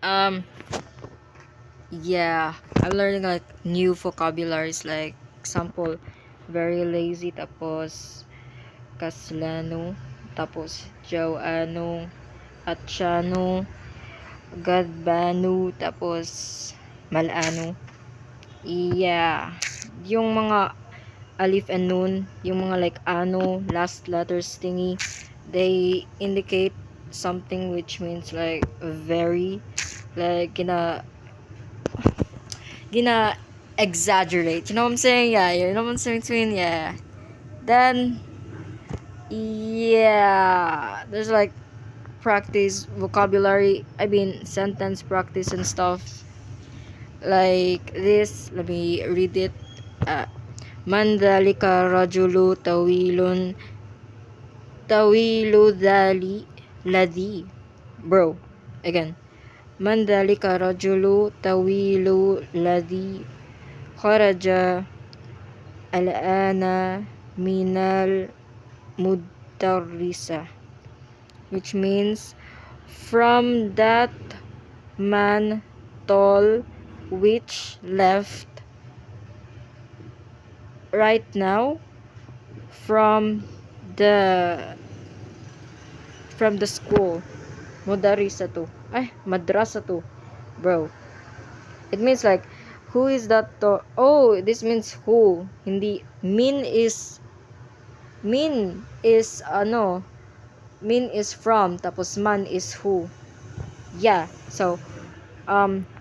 Um, yeah, I'm learning like new vocabularies like example, very lazy tapos kaslano tapos jawano atsyano gadbano tapos malano. Yeah, yung mga alif and nun, yung mga like ano, last letters thingy, they indicate something which means like very, like gina exaggerate. You know what I'm saying? Yeah, you know what I'm saying? Yeah. Then yeah, there's like practice vocabulary. I mean sentence practice and stuff like this. Let me read it. Uh, Mandalika rajulu tawilu ladi. Bro, again. Mandalika rajulu tawilu ladi kharaja al-ana minal mudarrisa, which means from that man tall which left right now from the school. Mudarrisa to. Ay, madrasa to. Bro. It means like who is that to? Oh, this means who. Hindi min is ano, min is from tapos man is who. Yeah. So,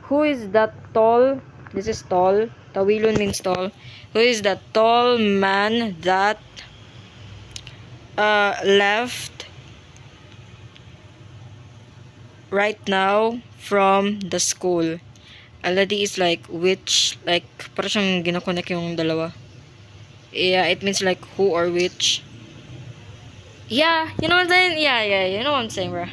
who is that tall? This is tall. Tawilon means tall. Who is that tall man that left right now from the school? Already is like which, like parang siyang ginakonek yung dalawa. Yeah, it means like who or which. Yeah, you know what I'm saying? Yeah, you know what I'm saying, bro.